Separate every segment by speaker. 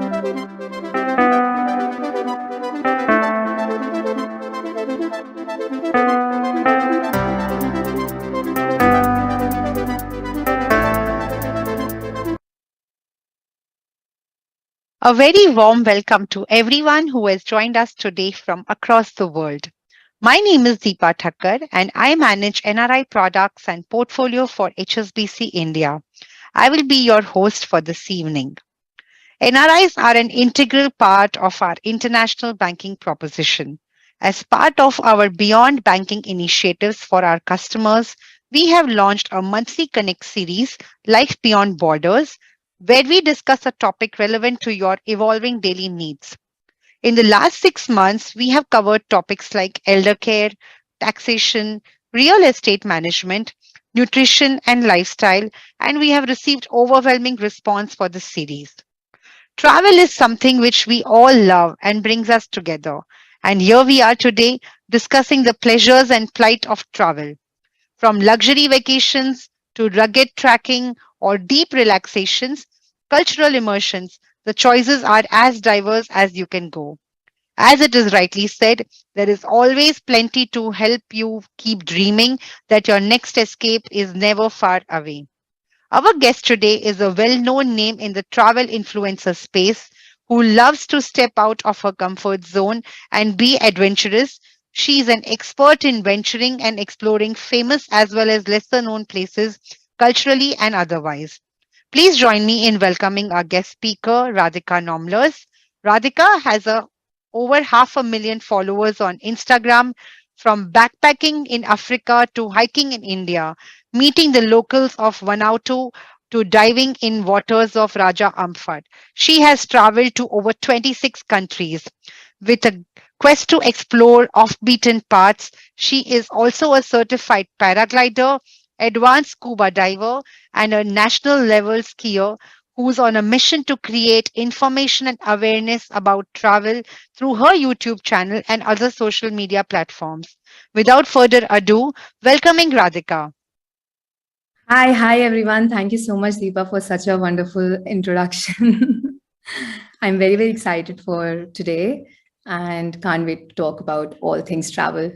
Speaker 1: A very warm welcome to everyone who has joined us today from across the world. My name is Deepa Thakkar and I manage NRI products and portfolio for HSBC India. I will be your host for this evening. NRIs are an integral part of our international banking proposition. As part of our Beyond Banking initiatives for our customers, we have launched a monthly Connect series, Life Beyond Borders, where we discuss a topic relevant to your evolving daily needs. In the last 6 months, we have covered topics like elder care, taxation, real estate management, nutrition, and lifestyle, and we have received overwhelming response for this series. Travel is something which we all love and brings us together. And here we are today discussing the pleasures and plight of travel. From luxury vacations to rugged trekking or deep relaxations, cultural immersions, the choices are as diverse as you can go. As it is rightly said, there is always plenty to help you keep dreaming that your next escape is never far away. Our guest today is a well known name in the travel influencer space who loves to step out of her comfort zone and be adventurous. She is an expert in venturing and exploring famous as well as lesser known places culturally and otherwise. Please join me in welcoming our guest speaker, Radhika Nommlers. Radhika has over 500,000 followers on Instagram, from backpacking in Africa to hiking in India, meeting the locals of Vanuatu to diving in waters of Raja Amphad. She has traveled to over 26 countries with a quest to explore off-beaten paths. She is also a certified paraglider, advanced scuba diver, and a national level skier who's on a mission to create information and awareness about travel through her YouTube channel and other social media platforms. Without further ado, welcoming Radhika.
Speaker 2: Hi everyone. Thank you so much, Deepa, for such a wonderful introduction. I'm very excited for today and can't wait to talk about all things travel.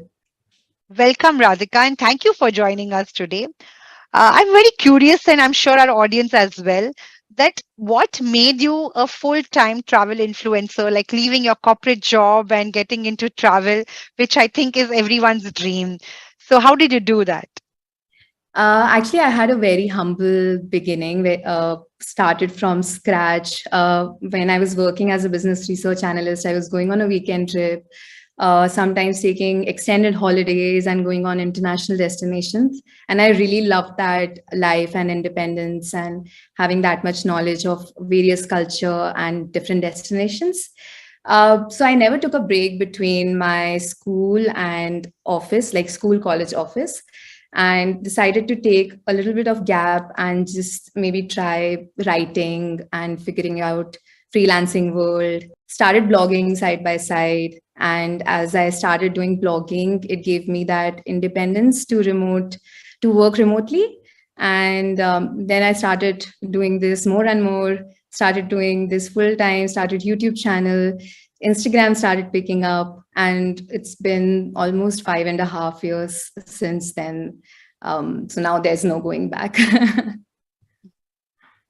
Speaker 1: Welcome, Radhika, and thank you for joining us today. I'm very curious, and I'm sure our audience as well, that what made you a full-time travel influencer, like leaving your corporate job and getting into travel, which I think is everyone's dream. So, how did you do that?
Speaker 2: Actually, I had a very humble beginning. Started from scratch. When I was working as a business research analyst, I was going on a weekend trip, sometimes taking extended holidays and going on international destinations. And I really loved that life and independence and having that much knowledge of various culture and different destinations. So I never took a break between my school and office, like school, college, office, and decided to take a little bit of gap and just maybe try writing and figuring out freelancing world. Started blogging side by side. And as I started doing blogging, it gave me that independence to work remotely. And then I started doing this more and more, started doing this full time, started YouTube channel, Instagram started picking up, and it's been almost 5.5 years since then. So now there's no going back.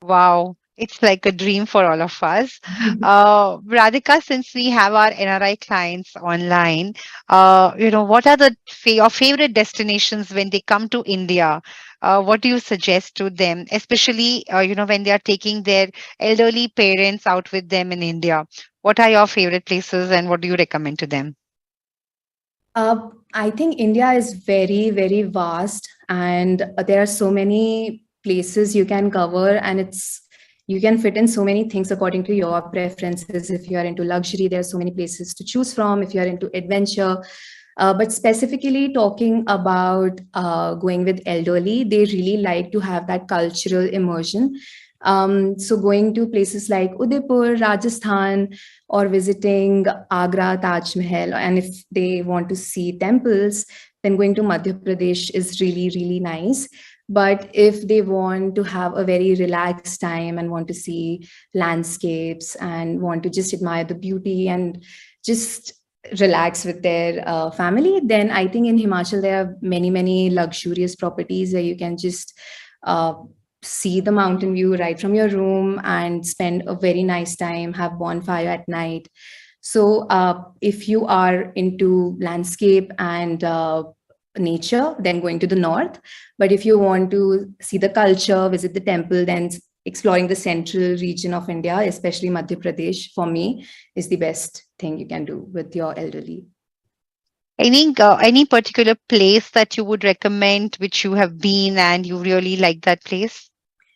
Speaker 1: Wow, it's like a dream for all of us. Radhika, since we have our NRI clients online, what are your favorite destinations when they come to India? What do you suggest to them, especially when they are taking their elderly parents out with them in India? What are your favorite places, and what do you recommend to them?
Speaker 2: I think India is very vast, and there are so many places you can cover, and you can fit in so many things according to your preferences. If you are into luxury, there are so many places to choose from. If you are into adventure, but specifically talking about going with elderly, they really like to have that cultural immersion. So going to places like Udaipur, Rajasthan, or visiting Agra, Taj Mahal, and if they want to see temples, then going to Madhya Pradesh is really nice. But if they want to have a very relaxed time and want to see landscapes and want to just admire the beauty and just relax with their family, then I think in Himachal there are many, many luxurious properties where you can just uh, see the mountain view right from your room and spend a very nice time, have bonfire at night. So if you are into landscape and nature, then going to the north. But if you want to see the culture, visit the temple, then exploring the central region of India, especially Madhya Pradesh, for me, is the best thing you can do with your elderly.
Speaker 1: Any particular place that you would recommend which you have been and you really like that place?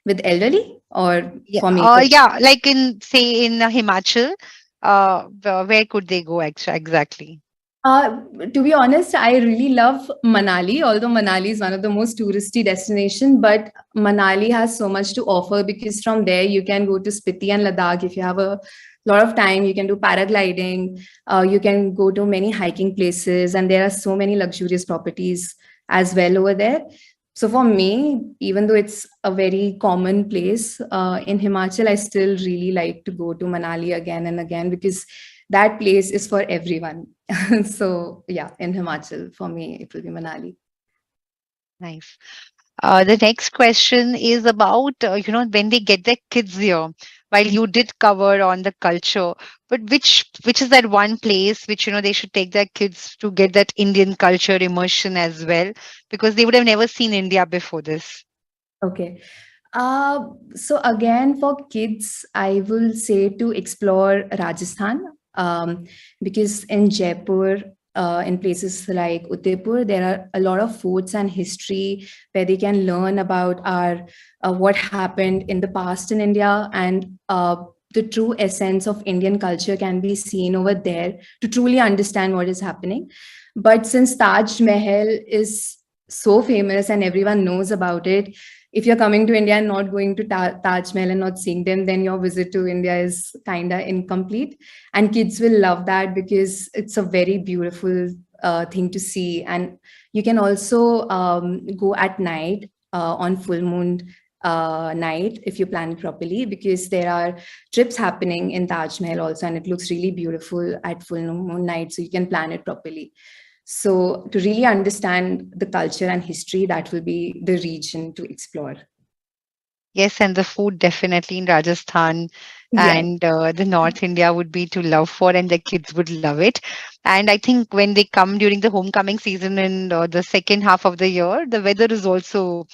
Speaker 2: With elderly or
Speaker 1: Yeah.
Speaker 2: for me?
Speaker 1: Yeah, like in say in Himachal, where could they go exactly?
Speaker 2: Uh, to be honest, I really love Manali, although Manali is one of the most touristy destination, but Manali has so much to offer because from there you can go to Spiti and Ladakh. If you have a lot of time, you can do paragliding, you can go to many hiking places, and there are so many luxurious properties as well over there. So for me, even though it's a very common place in Himachal, I still really like to go to Manali again and again because that place is for everyone. So yeah, in Himachal, for me, it will be Manali.
Speaker 1: Nice. The next question is about, when they get their kids here. While you did cover on the culture, but which is that one place which they should take their kids to get that Indian culture immersion as well, because they would have never seen India before this.
Speaker 2: Okay. So again, for kids, I will say to explore Rajasthan, because in Jaipur, in places like Udaipur, there are a lot of forts and history where they can learn about our what happened in the past in India, and the true essence of Indian culture can be seen over there to truly understand what is happening. But since Taj Mahal is so famous and everyone knows about it, if you're coming to India and not going to Taj Mahal and not seeing them, then your visit to India is kind of incomplete. And kids will love that because it's a very beautiful thing to see. And you can also go at night on full moon night if you plan it properly, because there are trips happening in Taj Mahal also, and it looks really beautiful at full moon night. So you can plan it properly. So, to really understand the culture and history, that will be the region to explore.
Speaker 1: Yes, and the food definitely in Rajasthan
Speaker 2: Yes.
Speaker 1: and the North India would be to love for, and the kids would love it. And I think when they come during the homecoming season in the second half of the year, the weather is also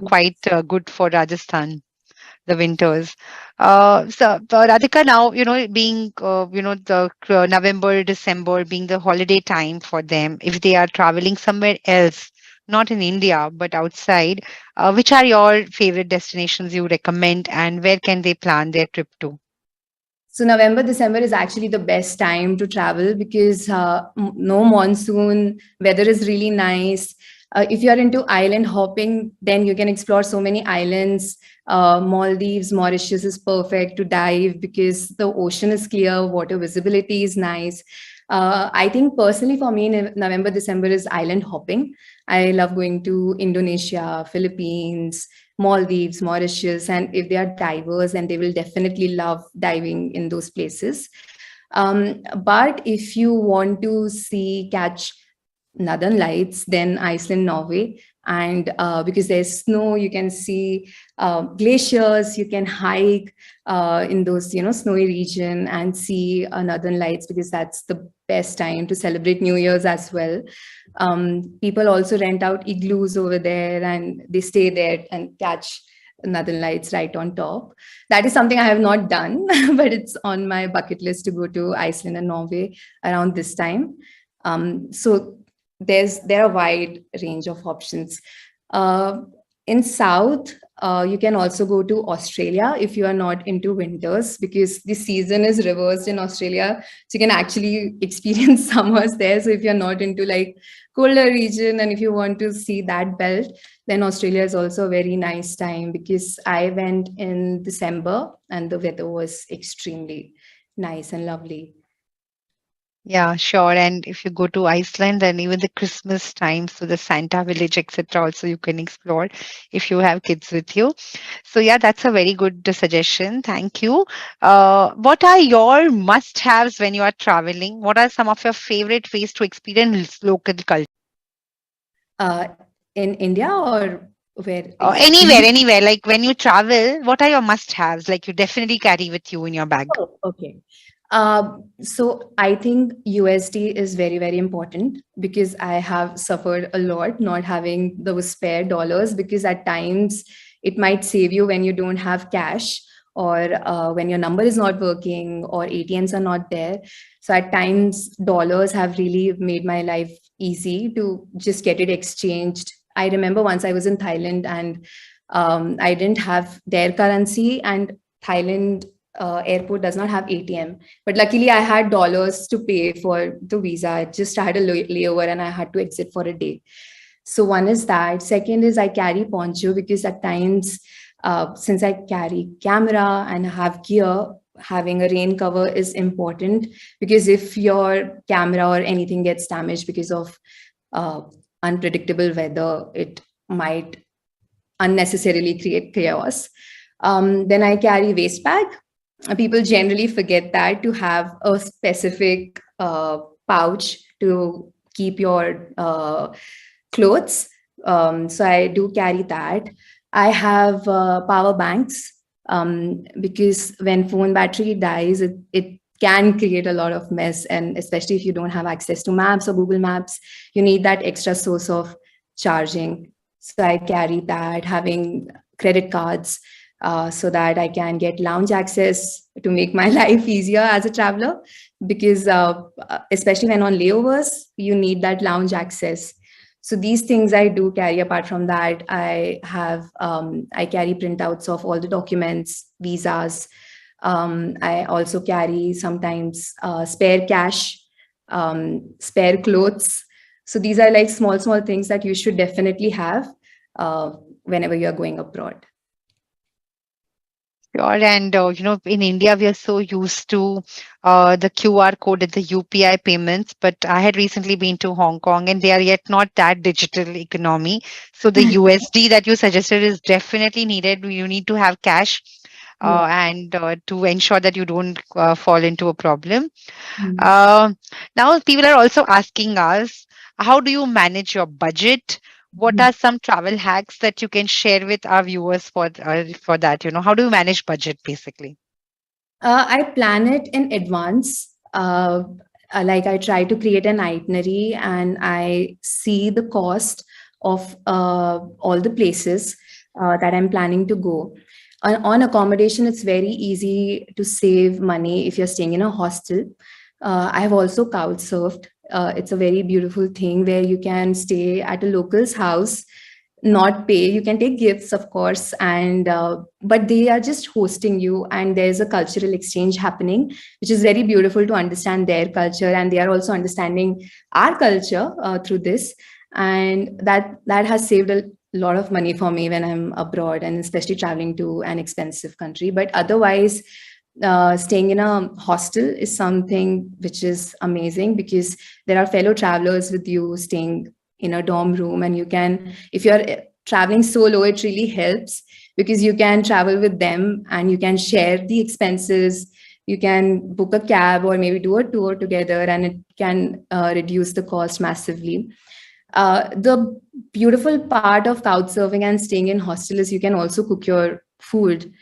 Speaker 1: quite good for Rajasthan, the winters. So, Radhika, now, being, the November, December being the holiday time for them, if they are traveling somewhere else, not in India, but outside, which are your favorite destinations you recommend and where can they plan their trip to?
Speaker 2: So November, December is actually the best time to travel because no monsoon, weather is really nice. If you are into island hopping, then you can explore so many islands. Maldives, Mauritius is perfect to dive because the ocean is clear, water visibility is nice. I think personally for me, November, December is island hopping. I love going to Indonesia, Philippines, Maldives, Mauritius, and if they are divers, then they will definitely love diving in those places. But if you want to catch northern lights, then Iceland, Norway, and because there's snow, you can see glaciers, you can hike in those snowy region and see northern lights because that's the best time to celebrate New Year's as well. People also rent out igloos over there and they stay there and catch northern lights right on top. That is something I have not done, but it's on my bucket list to go to Iceland and Norway around this time. So there are a wide range of options. Uh, in South, you can also go to Australia if you are not into winters because the season is reversed in Australia. So you can actually experience summers there. So if you're not into like colder region and if you want to see that belt, then Australia is also a very nice time because I went in December and the weather was extremely nice and lovely.
Speaker 1: Yeah, sure. And if you go to Iceland, then even the Christmas time, so the Santa village, etc., also you can explore if you have kids with you. So yeah, that's a very good suggestion. Thank you. What are your must-haves when you are traveling? What are some of your favorite ways to experience local culture?
Speaker 2: Uh, in India or where
Speaker 1: Or
Speaker 2: exactly?
Speaker 1: anywhere, anywhere. Like when you travel, what are your must-haves? Like you definitely carry with you in your bag.
Speaker 2: Oh, okay. So I think USD is very, very important because I have suffered a lot not having those spare dollars, because at times it might save you when you don't have cash, or when your number is not working or ATMs are not there. So at times dollars have really made my life easy to just get it exchanged. I remember once I was in Thailand, and I didn't have their currency, and Thailand airport does not have ATM. But luckily, I had dollars to pay for the visa. I just had a layover and I had to exit for a day. So one is that. Second is I carry poncho because at times, since I carry camera and have gear, having a rain cover is important, because if your camera or anything gets damaged because of uh, unpredictable weather, it might unnecessarily create chaos. Then I carry waist bag. People generally forget that, to have a specific pouch to keep your clothes. So I do carry that. I have power banks, because when phone battery dies, it can create a lot of mess, and especially if you don't have access to maps or Google Maps, you need that extra source of charging. So I carry that, having credit cards, so that I can get lounge access to make my life easier as a traveler. Because especially when on layovers, you need that lounge access. So these things I do carry. Apart from that, I carry printouts of all the documents, visas. I also carry sometimes spare cash, spare clothes. So these are like small, small things that you should definitely have whenever you are going abroad.
Speaker 1: Sure. And, in India, we are so used to the QR code and the UPI payments. But I had recently been to Hong Kong and they are yet not that digital economy. So the USD that you suggested is definitely needed. You need to have cash
Speaker 2: Yeah.
Speaker 1: and to ensure that you don't fall into a problem.
Speaker 2: Mm.
Speaker 1: Uh, Now, people are also asking us, how do you manage your budget? What are some travel hacks that you can share with our viewers for that? How do you manage budget basically?
Speaker 2: I plan it in advance. Like I try to create an itinerary and I see the cost of all the places that I'm planning to go. On accommodation, it's very easy to save money if you're staying in a hostel. I have also couch surfed. It's a very beautiful thing where you can stay at a local's house, not pay. You can take gifts, of course, and but they are just hosting you, and there's a cultural exchange happening, which is very beautiful to understand their culture, and they are also understanding our culture through this, and that has saved a lot of money for me when I'm abroad, and especially traveling to an expensive country. But otherwise, staying in a hostel is something which is amazing, because there are fellow travelers with you staying in a dorm room, and you can, if you're traveling solo, it really helps because you can travel with them and you can share the expenses. You can book a cab or maybe do a tour together, and it can reduce the cost massively. The beautiful part of couch surfing and staying in hostel is you can also cook your food.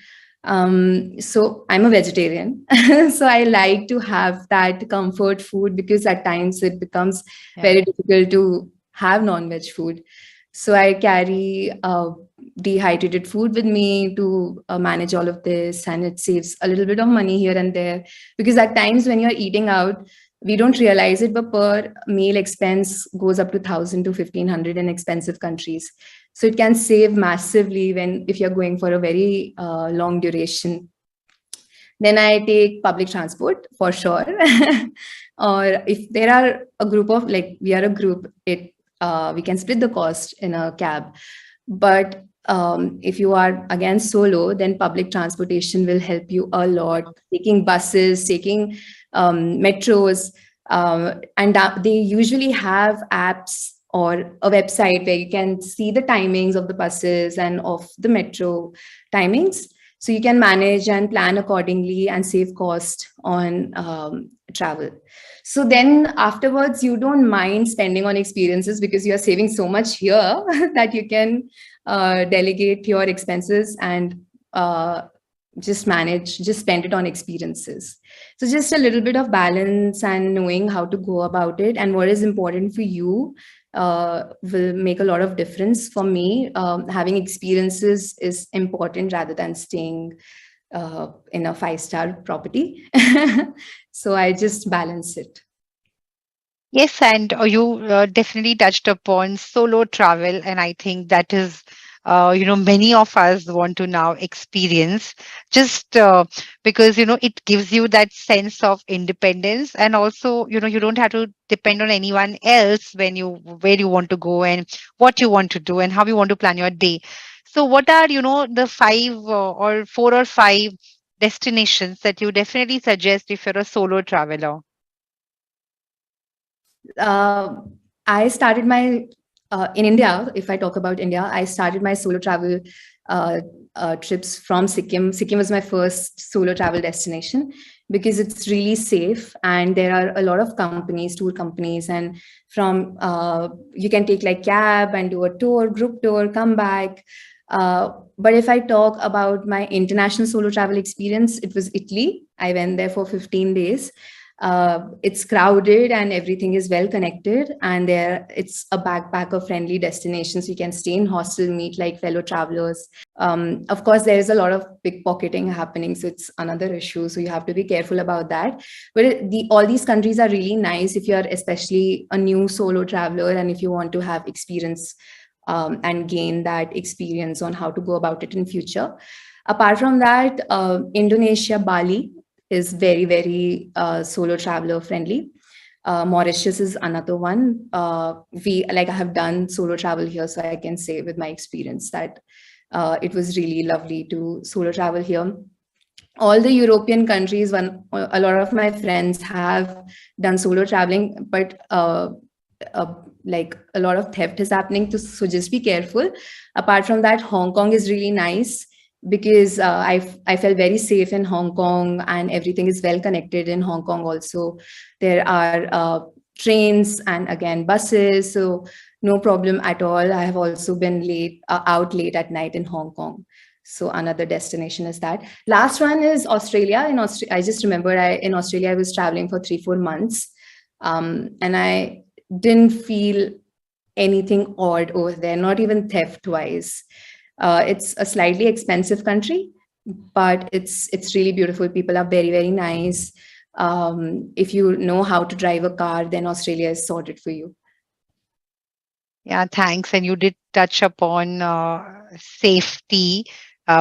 Speaker 2: So I'm a vegetarian, so I like to have that comfort food, because at times it becomes
Speaker 1: Yeah.
Speaker 2: very difficult to have non-veg food. So I carry dehydrated food with me to manage all of this, and it saves a little bit of money here and there. Because at times when you're eating out, we don't realize it, but per meal expense goes up to 1,000 to 1,500 in expensive countries. So it can save massively when if you're going for a very long duration. Then I take public transport for sure. Or if there are a group of, like we are a group, it we can split the cost in a cab. But if you are again solo, then public transportation will help you a lot. Taking buses, taking metros, And they usually have apps or a website where you can see the timings of the buses and of the metro timings. So you can manage and plan accordingly and save cost on travel. So then afterwards, you don't mind spending on experiences because you are saving so much here that you can delegate your expenses and just spend it on experiences. So just a little bit of balance and knowing how to go about it and what is important for you will make a lot of difference for me. Having experiences is important rather than staying in a five-star property. So I just balance it.
Speaker 1: Yes, and you definitely touched upon solo travel, and I think that is, many of us want to now experience just because it gives you that sense of independence, and also you don't have to depend on anyone else when you where you want to go and what you want to do and how you want to plan your day. So, what are the five or four or five destinations that you definitely suggest if you're a solo traveler?
Speaker 2: uh, I started my in India. If I talk about India, I started my solo travel uh, trips from Sikkim. Sikkim was my first solo travel destination because it's really safe and there are a lot of companies, tour companies, and from you can take like cab and do a tour, group tour, come back. But if I talk about my international solo travel experience, it was Italy. I went there for 15 days. It's crowded and everything is well connected, and there it's a backpacker friendly destination, so you can stay in hostel, meet like fellow travelers. Of course there is a lot of pickpocketing happening, so it's another issue, so you have to be careful about that. But all these countries are really nice if you are especially a new solo traveler and if you want to have experience and gain that experience on how to go about it in future. Apart from that, Indonesia, Bali is very, very solo traveler friendly. Mauritius is another one. I have done solo travel here, so I can say with my experience that it was really lovely to solo travel here. All the European countries, a lot of my friends have done solo traveling, but like a lot of theft is happening, so just be careful. Apart from that, Hong Kong is really nice because I felt very safe in Hong Kong and everything is well connected in Hong Kong also. There are trains and again buses, so no problem at all. I have also been out late at night in Hong Kong. So another destination is that. Last one is Australia. In Australia, I just remember in Australia I was traveling for 3-4 months, and I didn't feel anything odd over there, not even theft wise. It's a slightly expensive country, but it's really beautiful. People are very, very nice. If you know how to drive a car, then Australia is sorted for you.
Speaker 1: Yeah, thanks. And you did touch upon safety.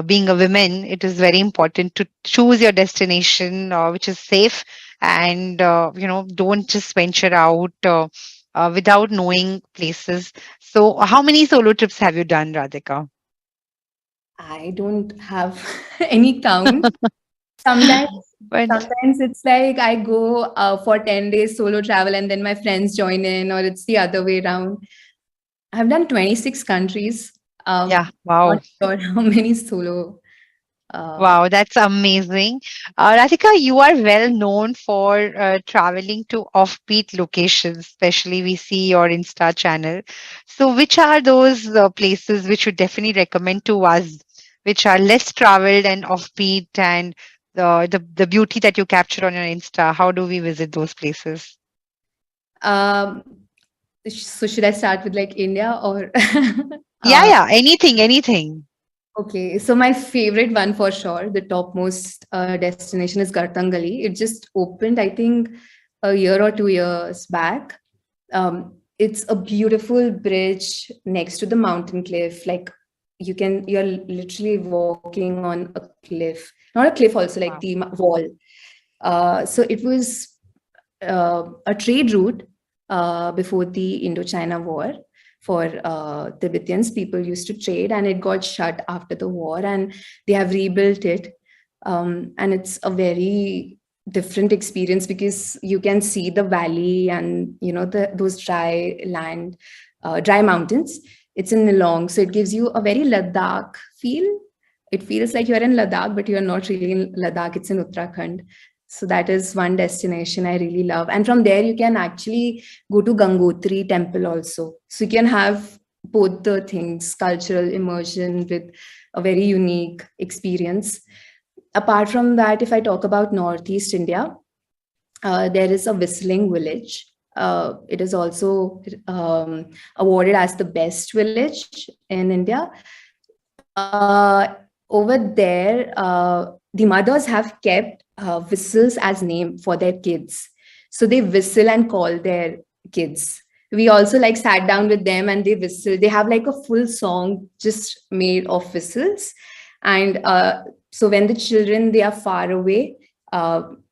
Speaker 1: Being a woman, it is very important to choose your destination which is safe, and don't just venture out without knowing places. So, how many solo trips have you done, Radhika?
Speaker 2: I don't have any count. Sometimes,
Speaker 1: But
Speaker 2: sometimes it's like I go for 10 days solo travel and then my friends join in, or it's the other way around. I've done 26 countries.
Speaker 1: yeah,
Speaker 2: Not
Speaker 1: wow.
Speaker 2: sure how many solo. Uh,
Speaker 1: Wow, that's amazing. Radhika, you are well known for traveling to offbeat locations, especially we see your Insta channel. So, which are those places which you definitely recommend to us, which are less traveled and offbeat, and the beauty that you capture on your Insta? How do we visit those places?
Speaker 2: um, so should I start with like India or?
Speaker 1: Yeah,
Speaker 2: uh,
Speaker 1: yeah, anything, anything.
Speaker 2: okay, so my favorite one for sure, the topmost destination is Gartangali. It just opened, I think, a year or 2 years back. It's a beautiful bridge next to the mountain cliff. Like you're literally walking on a cliff, not a cliff, also like the
Speaker 1: Wow.
Speaker 2: wall. So it was a trade route before the Indochina War for Tibetans. People used to trade, and it got shut after the war, and they have rebuilt it. And it's a very different experience because you can see the valley and those dry land, dry mountains. It's in Nilong, so it gives you a very Ladakh feel. It feels like you're in Ladakh, but you're not really in Ladakh. It's in Uttarakhand. So that is one destination I really love. And from there, you can actually go to Gangotri temple also. So you can have both the things, cultural immersion with a very unique experience. Apart from that, if I talk about Northeast India, there is a whistling village. It is also awarded as the best village in India. Over there, the mothers have kept whistles as name for their kids. So they whistle and call their kids. We also like sat down with them and they whistle. They have like a full song just made of whistles. And so when the children, they are far away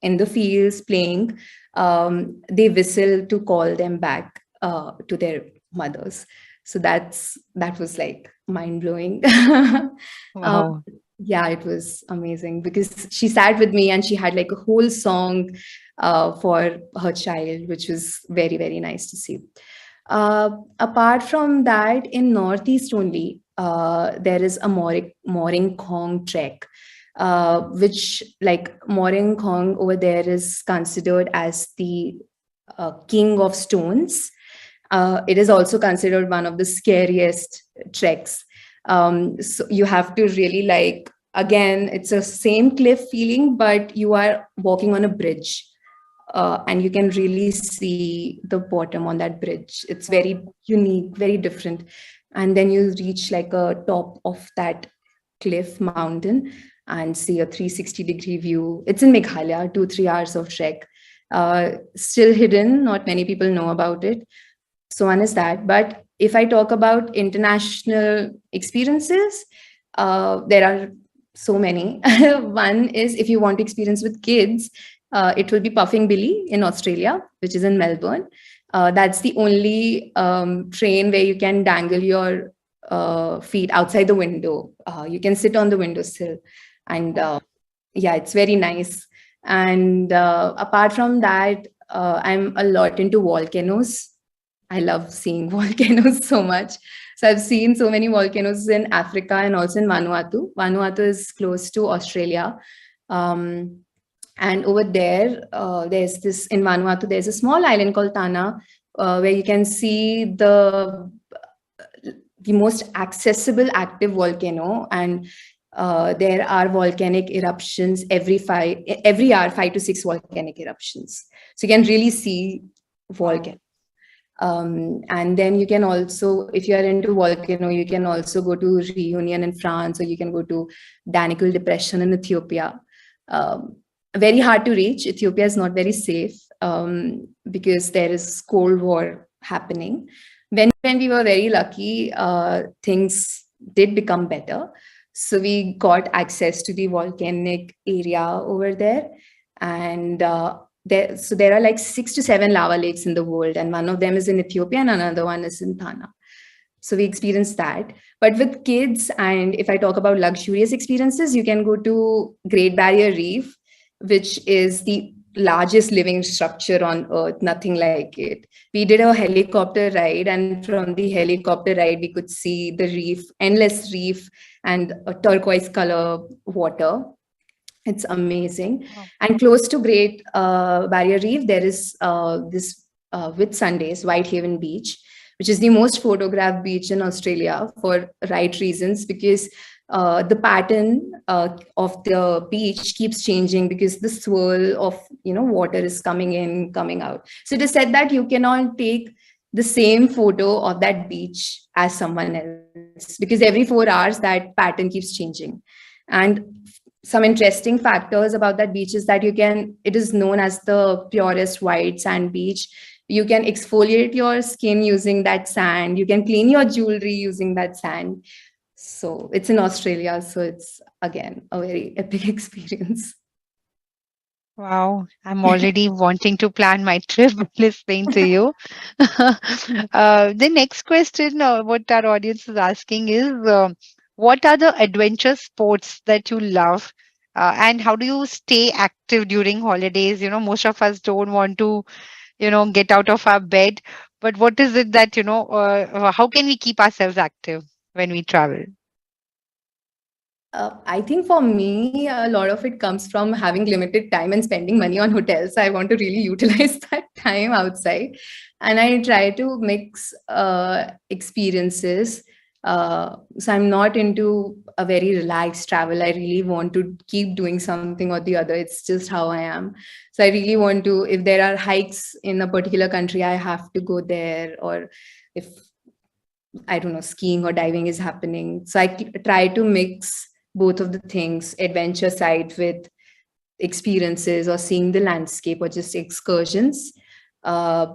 Speaker 2: in the fields playing, they whistle to call them back to their mothers. So that was like mind blowing. um,
Speaker 1: Wow.
Speaker 2: yeah, it was amazing because she sat with me and she had like a whole song for her child, which was very, very nice to see. Apart from that, in Northeast only, there is a Moring Khong trek, which like Moring Khong over there is considered as the king of stones. It is also considered one of the scariest treks. So you have to really like, again, it's a same cliff feeling, but you are walking on a bridge. And you can really see the bottom on that bridge. It's very unique, very different. And then you reach like a top of that cliff mountain and see a 360-degree view. It's in Meghalaya, 2-3 hours of trek. Still hidden, not many people know about it. So one is that. But if I talk about international experiences, there are so many. One is if you want to experience with kids, it will be Puffing Billy in Australia, which is in Melbourne. That's the only train where you can dangle your feet outside the window. You can sit on the windowsill, and yeah, it's very nice. And apart from that, I'm a lot into volcanoes. I love seeing volcanoes so much. So I've seen so many volcanoes in Africa and also in Vanuatu. Vanuatu is close to Australia. Um, and over there, there's this in Vanuatu, there's a small island called Tana, where you can see the most accessible active volcano. And there are volcanic eruptions every hour, 5 to 6 volcanic eruptions. So you can really see
Speaker 1: Wow.
Speaker 2: volcanoes. And then you can also, if you are into volcano, you can also go to Reunion in France, or you can go to Danakil Depression in Ethiopia. Um, Very hard to reach. Ethiopia is not very safe because there is Cold War happening. When we were very lucky, things did become better. So we got access to the volcanic area over there, and there are like 6 to 7 lava lakes in the world, and one of them is in Ethiopia, and another one is in Thana. So we experienced that. But with kids, and if I talk about luxurious experiences, you can go to Great Barrier Reef, which is the largest living structure on Earth, nothing like it. We did a helicopter ride, and from the helicopter ride, we could see the reef, endless reef, and a turquoise color water. It's amazing.
Speaker 1: Wow.
Speaker 2: And close to Great Barrier Reef, there is this Whitsundays, Whitehaven Beach, which is the most photographed beach in Australia for right reasons, because the pattern of the beach keeps changing because the swirl of water is coming in, coming out. So it is said that you cannot take the same photo of that beach as someone else, because every 4 hours that pattern keeps changing. And some interesting factors about that beach is that it is known as the purest white sand beach. You can exfoliate your skin using that sand. You can clean your jewelry using that sand. So it's in Australia. So it's again a very epic experience.
Speaker 1: Wow. I'm already wanting to plan my trip listening to you. The next question, what our audience is asking is what are the adventure sports that you love? And how do you stay active during holidays? Most of us don't want to, get out of our bed. But what is it that, how can we keep ourselves active when we travel?
Speaker 2: I think for me, a lot of it comes from having limited time and spending money on hotels. I want to really utilize that time outside. And I try to mix experiences. So I'm not into a very relaxed travel. I really want to keep doing something or the other. It's just how I am. So I really want to, if there are hikes in a particular country, I have to go there. Or if I don't know, skiing or diving is happening. So I try to mix both of the things, adventure side with experiences or seeing the landscape or just excursions. Uh,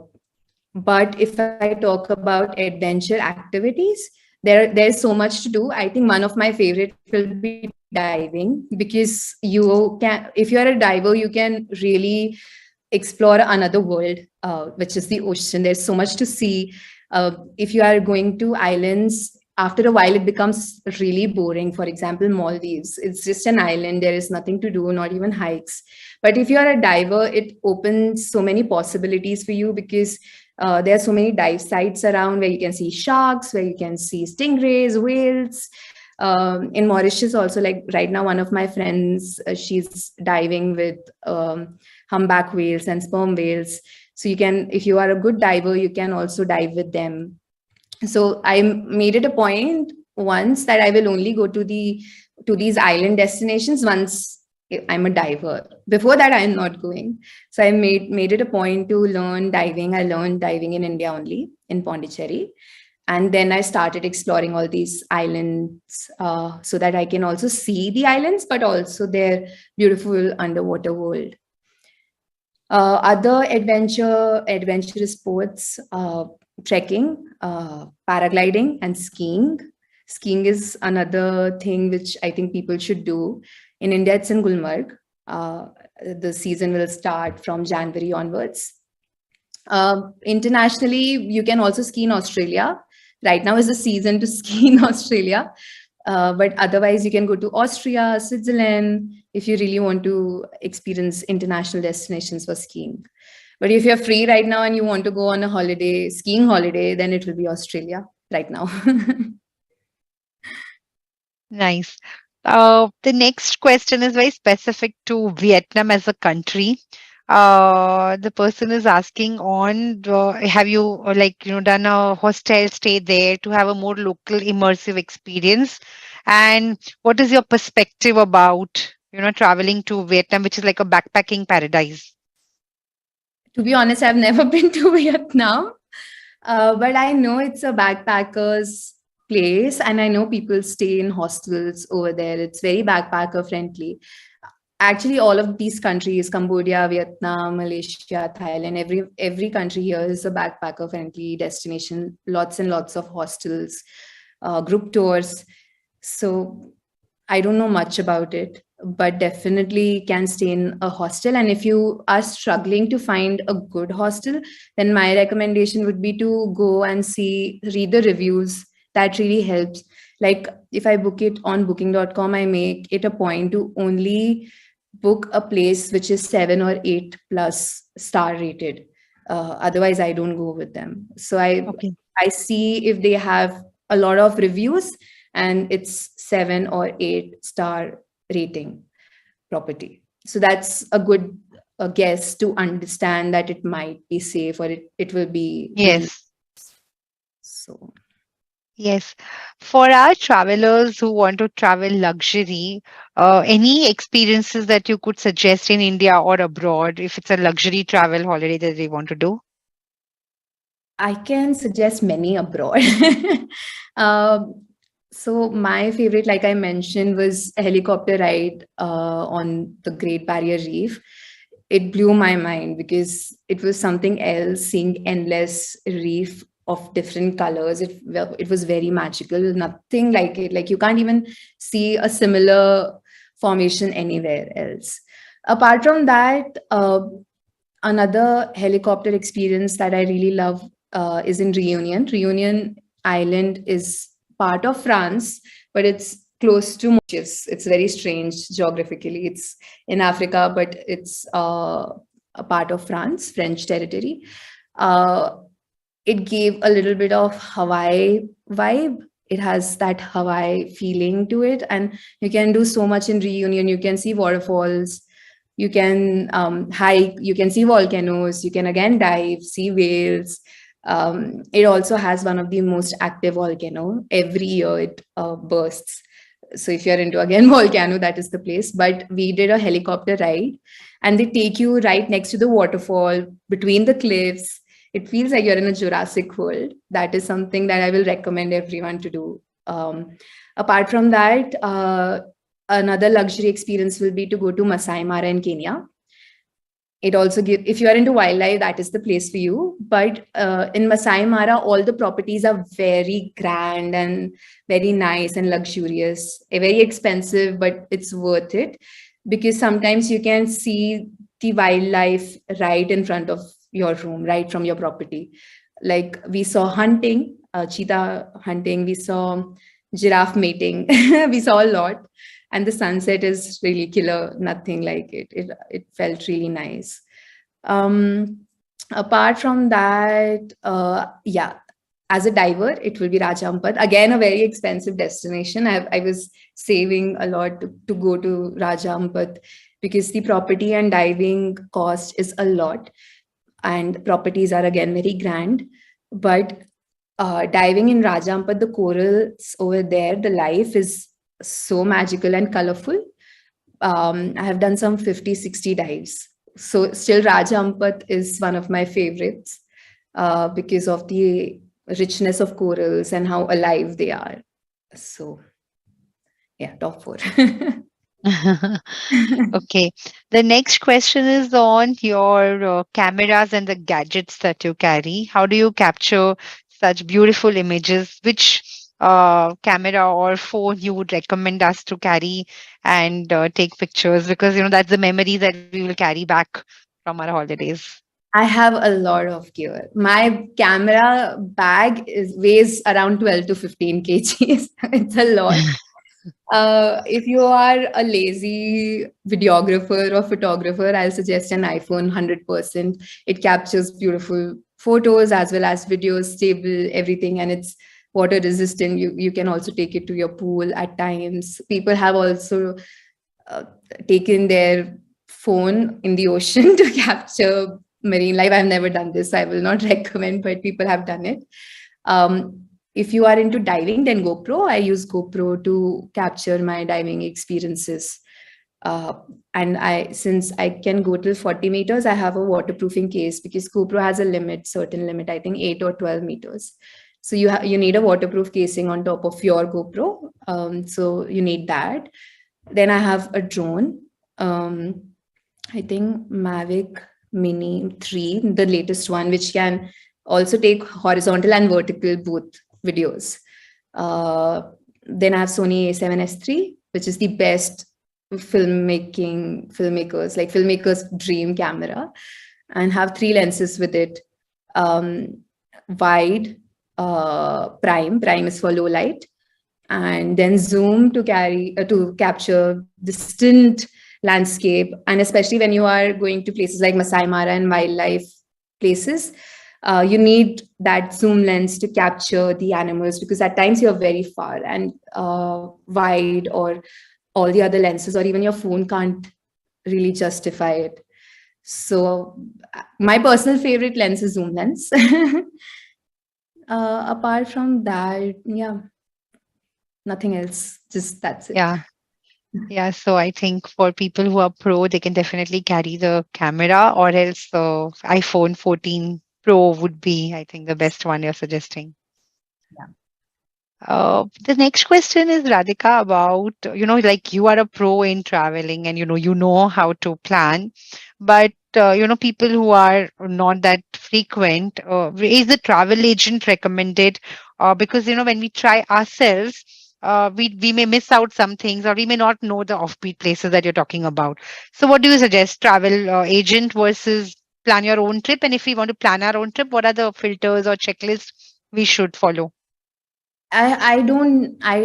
Speaker 2: but if I talk about adventure activities, there's so much to do. I think one of my favorite will be diving, because if you're a diver, you can really explore another world, which is the ocean. There's so much to see. If you are going to islands, after a while it becomes really boring. For example, Maldives, it's just an island. There is nothing to do, not even hikes. But if you are a diver, it opens so many possibilities for you, because there are so many dive sites around where you can see sharks, where you can see stingrays, whales. In Mauritius, also, like right now, one of my friends, she's diving with humpback whales and sperm whales. So you can, if you are a good diver, you can also dive with them. So I made it a point once that I will only go to these island destinations once I'm a diver. Before that, I'm not going. So I made it a point to learn diving. I learned diving in India only, in Pondicherry. And then I started exploring all these islands, so that I can also see the islands, but also their beautiful underwater world. Other adventurous sports, trekking, paragliding, and skiing. Skiing is another thing which I think people should do. In India, it's in Gulmarg. The season will start from January onwards. Internationally, you can also ski in Australia. Right now is the season to ski in Australia. But otherwise, you can go to Austria, Switzerland, if you really want to experience international destinations for skiing. But if you're free right now and you want to go on a holiday, skiing holiday, then it will be Australia right now.
Speaker 1: Nice. The next question is very specific to Vietnam as a country. The person is asking on, have you done a hostel stay there to have a more local immersive experience? And what is your perspective about, traveling to Vietnam, which is like a backpacking paradise?
Speaker 2: To be honest, I've never been to Vietnam, but I know it's a backpackers place, and I know people stay in hostels over there. It's very backpacker friendly. Actually, all of these countries, Cambodia, Vietnam, Malaysia, Thailand, every country here is a backpacker friendly destination. Lots and lots of hostels, group tours. So I don't know much about it, but definitely can stay in a hostel. And if you are struggling to find a good hostel, then my recommendation would be to go and read the reviews. That really helps. Like if I book it on booking.com, I make it a point to only book a place which is 7 or 8 plus star rated. Otherwise, I don't go with them. So
Speaker 1: Okay.
Speaker 2: I see if they have a lot of reviews and it's 7 or 8 star rating property. So that's a good guess to understand that it might be safe, or it will be really
Speaker 1: Yes.
Speaker 2: so.
Speaker 1: Yes. For our travelers who want to travel luxury, any experiences that you could suggest in India or abroad if it's a luxury travel holiday that they want to do?
Speaker 2: I can suggest many abroad. um, so my favorite, like I mentioned, was a helicopter ride on the Great Barrier Reef. It blew my mind because it was something else, seeing endless reef of different colors. It was very magical. Nothing like it. Like you can't even see a similar formation anywhere else. Apart from that, another helicopter experience that I really love is in Reunion. Reunion Island is part of France, but it's close to Mauritius. It's very strange geographically. It's in Africa, but it's a part of France, French territory. Uh, it gave a little bit of Hawaii vibe. It has that Hawaii feeling to it, and you can do so much in Reunion. You can see waterfalls, you can hike, you can see volcanoes, you can again dive, see whales. It also has one of the most active volcano. Every year it bursts. So if you're into again volcano, that is the place. But we did a helicopter ride, and they take you right next to the waterfall, between the cliffs. It feels like you're in a Jurassic World. That is something that I will recommend everyone to do. Apart from that, another luxury experience will be to go to Masai Mara in Kenya. It also gives, if you are into wildlife, that is the place for you. But in Masai Mara, all the properties are very grand and very nice and luxurious, very expensive, but it's worth it because sometimes you can see the wildlife right in front of your room, right from your property. Like we saw hunting, cheetah hunting, we saw giraffe mating, we saw a lot. And the sunset is really killer, nothing like it. It felt really nice. Um, Apart from that, yeah, as a diver, it will be Rajampat. Again, a very expensive destination. I was saving a lot to go to Rajampat because the property and diving cost is a lot, and properties are again very grand. But diving in Rajampat, the corals over there, the life is so magical and colorful. I have done some 50, 60 dives. So still Rajampat is one of my favorites because of the richness of corals and how alive they are. So yeah, top four.
Speaker 1: Okay. The next question is on your cameras and the gadgets that you carry. How do you capture such beautiful images? Which camera or phone you would recommend us to carry and take pictures? Because, that's the memory that we will carry back from our holidays.
Speaker 2: I have a lot of gear. My camera bag weighs around 12 to 15 kgs. It's a lot. If you are a lazy videographer or photographer, I'll suggest an iPhone 100%. It captures beautiful photos as well as videos, stable, everything, and it's water resistant. You can also take it to your pool at times. People have also uh, taken their phone in the ocean to capture marine life. I've never done this, so I will not recommend, but people have done it. If you are into diving, then GoPro. I use GoPro to capture my diving experiences. Uh, and since I can go till 40 meters, I have a waterproofing case because GoPro has a limit, certain limit, I think 8 or 12 meters. So you need a waterproof casing on top of your GoPro. So you need that. Then I have a drone. I think Mavic Mini 3, the latest one, which can also take horizontal and vertical both videos. Then I have Sony A7S3, which is the best filmmakers dream camera, and have three lenses with it. Wide, prime is for low light, and then zoom to capture distant landscape, and especially when you are going to places like Masai Mara and wildlife places, you need that zoom lens to capture the animals because at times you're very far and wide, or all the other lenses or even your phone can't really justify it. So my personal favorite lens is zoom lens. Apart from that, yeah, nothing else. Just that's it.
Speaker 1: Yeah. Yeah, so I think for people who are pro, they can definitely carry the camera, or else the iPhone 14 Pro would be, I think, the best one you're suggesting.
Speaker 2: Yeah.
Speaker 1: The next question is Radhika about, like you are a pro in traveling and you know how to plan, but people who are not that frequent, is the travel agent recommended? Because when we try ourselves, we may miss out some things, or we may not know the offbeat places that you're talking about. So what do you suggest, travel agent versus plan your own trip? And if we want to plan our own trip, what are the filters or checklists we should follow?
Speaker 2: I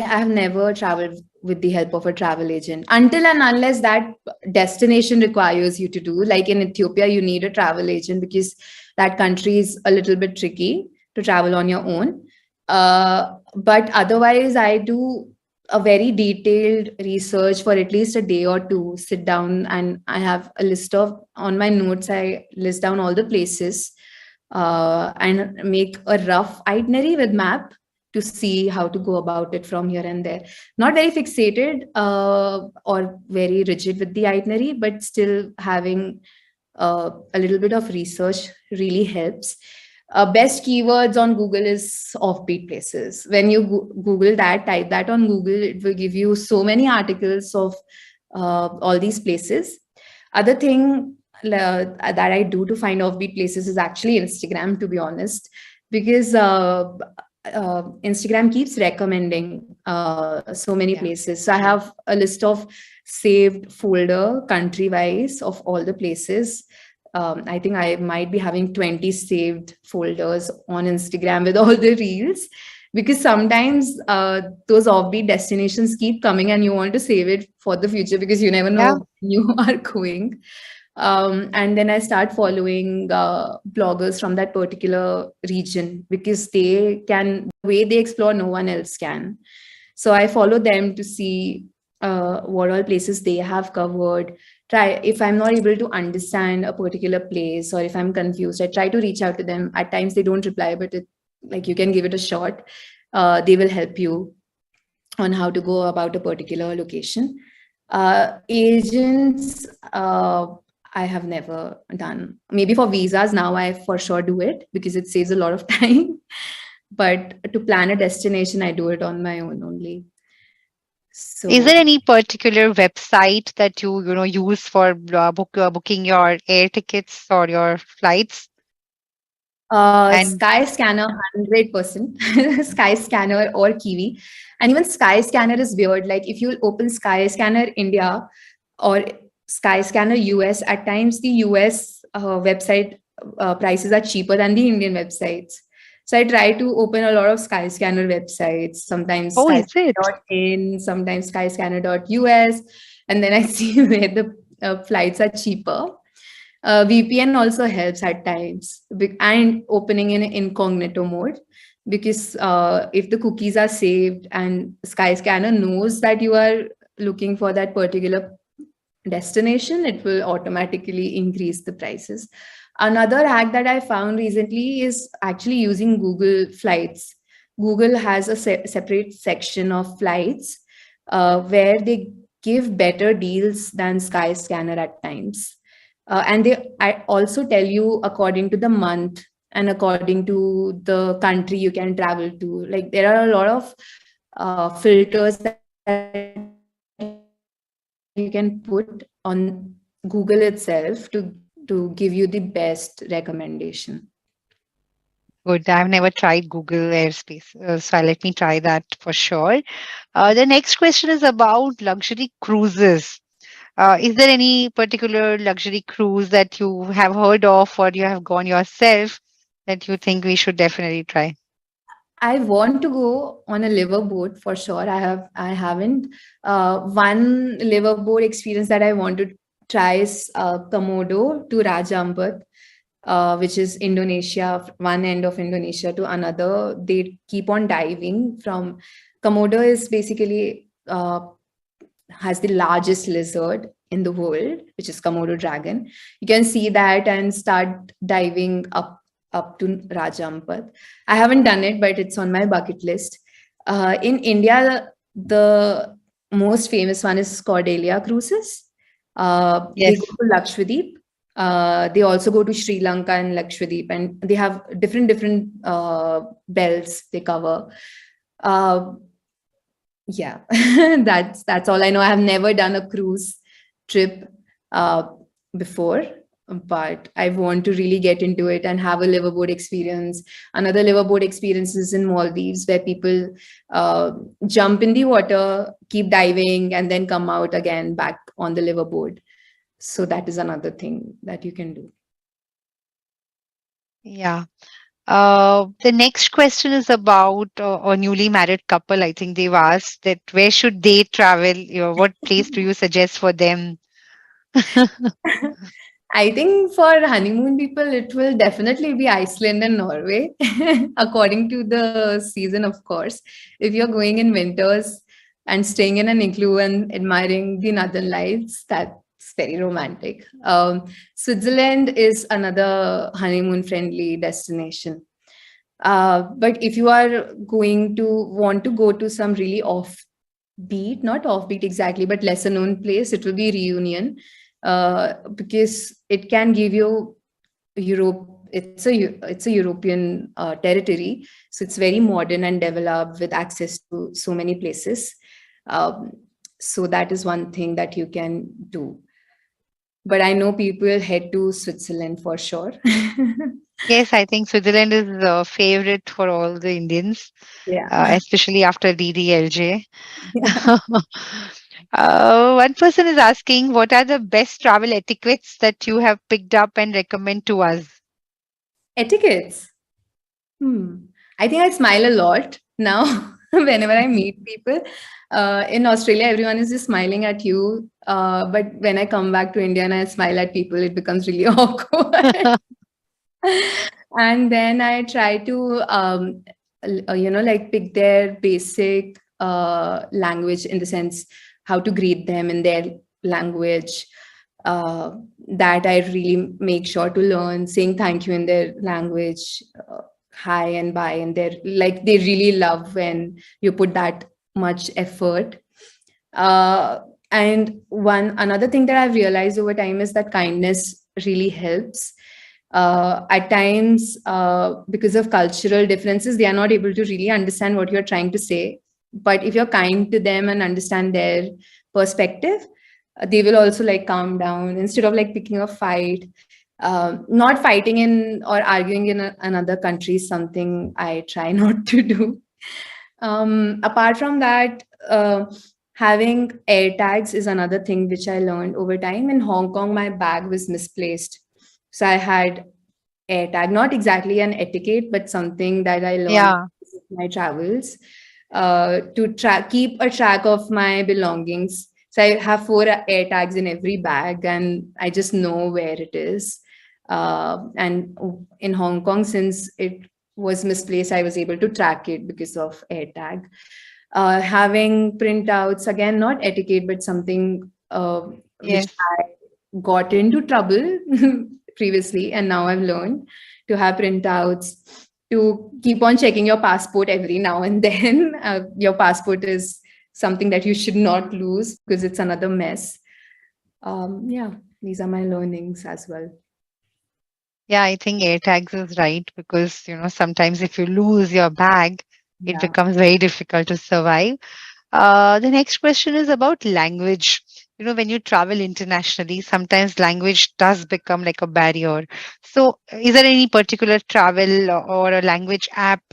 Speaker 2: have never traveled with the help of a travel agent, until and unless that destination requires you to do. Like in Ethiopia, you need a travel agent because that country is a little bit tricky to travel on your own. But otherwise, I do a very detailed research for at least a day or two. Sit down and I have a list of, on my notes, I list down all the places and make a rough itinerary with map to see how to go about it from here and there. Not very fixated or very rigid with the itinerary, but still having a little bit of research really helps. Best keywords on Google is offbeat places. When you Google that, type that on Google, it will give you so many articles of all these places. Other thing that I do to find offbeat places is actually Instagram, to be honest, because Instagram keeps recommending so many
Speaker 1: Yeah.
Speaker 2: places. So I have a list of saved folder country wise of all the places. I think I might be having 20 saved folders on Instagram with all the reels, because sometimes those offbeat destinations keep coming and you want to save it for the future because you never
Speaker 1: Yeah.
Speaker 2: know when you are going. And then I start following bloggers from that particular region because they can, the way they explore, no one else can. So I follow them to see what all places they have covered. Try, if I'm not able to understand a particular place or if I'm confused, I try to reach out to them. At times they don't reply, but it, like, you can give it a shot. They will help you on how to go about a particular location. Agents, I have never done. Maybe for visas now, I for sure do it because it saves a lot of time. But to plan a destination, I do it on my own only.
Speaker 1: Is there
Speaker 2: So
Speaker 1: any particular website that you use for booking your air tickets or your flights? And
Speaker 2: Skyscanner, 100%. Skyscanner or Kiwi. And even Skyscanner is weird. Like if you open Skyscanner India or Skyscanner US, at times the US website prices are cheaper than the Indian websites. So I try to open a lot of Skyscanner websites, sometimes
Speaker 1: oh, is it?
Speaker 2: skyscanner.in, sometimes skyscanner.us, and then I see where the flights are cheaper. VPN also helps at times, and opening in incognito mode, because if the cookies are saved and Skyscanner knows that you are looking for that particular destination, it will automatically increase the prices. Another hack that I found recently is actually using Google Flights. Google has a separate section of flights where they give better deals than Skyscanner at times. And they also tell you according to the month and according to the country you can travel to. Like there are a lot of filters that you can put on Google itself to give you the best recommendation.
Speaker 1: Good. I've never tried Google Airspace, so let me try that for sure. The next question is about luxury cruises. Is there any particular luxury cruise that you have heard of or you have gone yourself that you think we should definitely try?
Speaker 2: I want to go on a liverboat for sure. I haven't. One liverboat experience that I want to try is Komodo to Raja Ampat, which is Indonesia, one end of Indonesia to another. They keep on diving from. Komodo is basically has the largest lizard in the world, which is Komodo dragon. You can see that and start diving up to Rajampat. I haven't done it, but it's on my bucket list. In India, the most famous one is Cordelia Cruises. They go
Speaker 1: Yes.
Speaker 2: to Lakshadweep. They also go to Sri Lanka and Lakshadweep, and they have different belts they cover. Uh, yeah, that's all I know. I have never done a cruise trip uh, before, but I want to really get into it and have a liverboat experience. Another liverboat experience is in Maldives, where people uh, jump in the water, keep diving, and then come out again back on the liverboat. So that is another thing that you can do.
Speaker 1: Yeah. The next question is about a newly married couple. I think they've asked that where should they travel? What place do you suggest for them?
Speaker 2: I think for honeymoon people, it will definitely be Iceland and Norway, according to the season, of course. If you're going in winters and staying in an igloo and admiring the northern lights, that's very romantic. Switzerland is another honeymoon friendly destination. But if you are going to want to go to some really not offbeat exactly, but lesser known place, it will be Reunion, because it can give you Europe. It's a European territory, so it's very modern and developed with access to so many places. Um, so that is one thing that you can do. But I know people head to Switzerland for sure.
Speaker 1: Yes, I think Switzerland is a favorite for all the Indians,
Speaker 2: Yeah.
Speaker 1: especially after DDLJ.
Speaker 2: Yeah.
Speaker 1: One person is asking, what are the best travel etiquettes that you have picked up and recommend to us?
Speaker 2: Etiquettes. Hmm. I think I smile a lot now whenever I meet people. In Australia, everyone is just smiling at you. But when I come back to India and I smile at people, it becomes really awkward. And then I try to, like pick their basic language, in the sense how to greet them in their language. Uh, that I really make sure to learn, saying thank you in their language, hi and bye, and they're like, they really love when you put that much effort. Uh, and one another thing that I've realized over time is that kindness really helps. At times, because of cultural differences, they are not able to really understand what you're trying to say. But if you're kind to them and understand their perspective, they will also like calm down instead of like picking a fight. Not fighting in or arguing in another country is something I try not to do. Apart from that, having air tags is another thing which I learned over time. In Hong Kong, my bag was misplaced. So I had air tag, not exactly an etiquette, but something that I learned
Speaker 1: Yeah.
Speaker 2: in my travels, to keep a track of my belongings. So I have four air tags in every bag, and I just know where it is. And in Hong Kong, since it was misplaced, I was able to track it because of air tag. Having printouts, again, not etiquette, but something which
Speaker 1: Yes.
Speaker 2: I got into trouble previously, and now I've learned to have printouts, to keep on checking your passport every now and then. Your passport is something that you should not lose because it's another mess. Yeah, these are my learnings as well.
Speaker 1: Yeah, I think air tags is right because, sometimes if you lose your bag, it
Speaker 2: Yeah.
Speaker 1: becomes very difficult to survive. The next question is about language. When you travel internationally, sometimes language does become like a barrier. So, is there any particular travel or a language app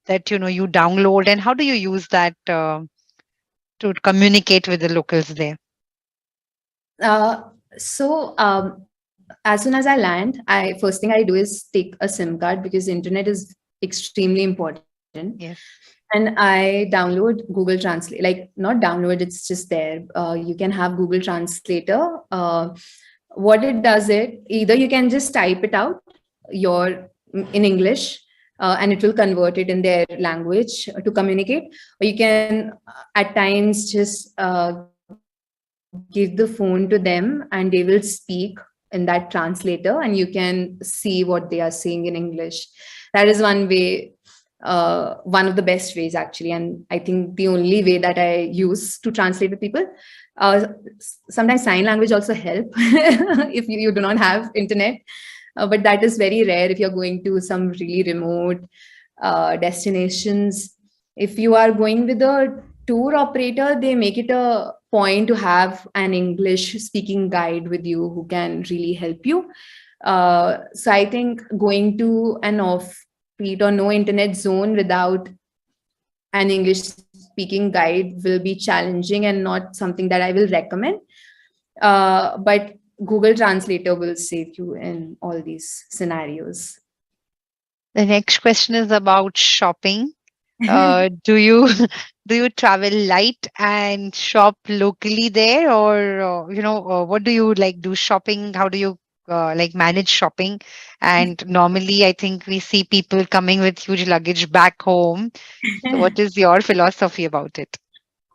Speaker 1: that you download, and how do you use that to communicate with the locals there?
Speaker 2: Uh, so as soon as I land, I first thing I do is take a SIM card because internet is extremely important.
Speaker 1: Yes.
Speaker 2: And I download Google Translate. Like, not download, it's just there. You can have Google Translator. What it does, it either you can just type it out your in English, and it will convert it in their language to communicate, or you can at times just give the phone to them and they will speak in that translator, and you can see what they are saying in English. That is one way, one of the best ways actually, and I think the only way that I use to translate with people. uh, Sometimes sign language also help if you do not have internet, but that is very rare if you're going to some really remote destinations. If you are going with a tour operator, they make it a point to have an English speaking guide with you who can really help you. So I think going to an offbeat or no internet zone without an English speaking guide will be challenging and not something that I will recommend. But Google Translator will save you in all these scenarios.
Speaker 1: The next question is about shopping. Do you do you travel light and shop locally there, or what do you like do shopping? How do you like manage shopping? And normally, I think we see people coming with huge luggage back home. So, what is your philosophy about it?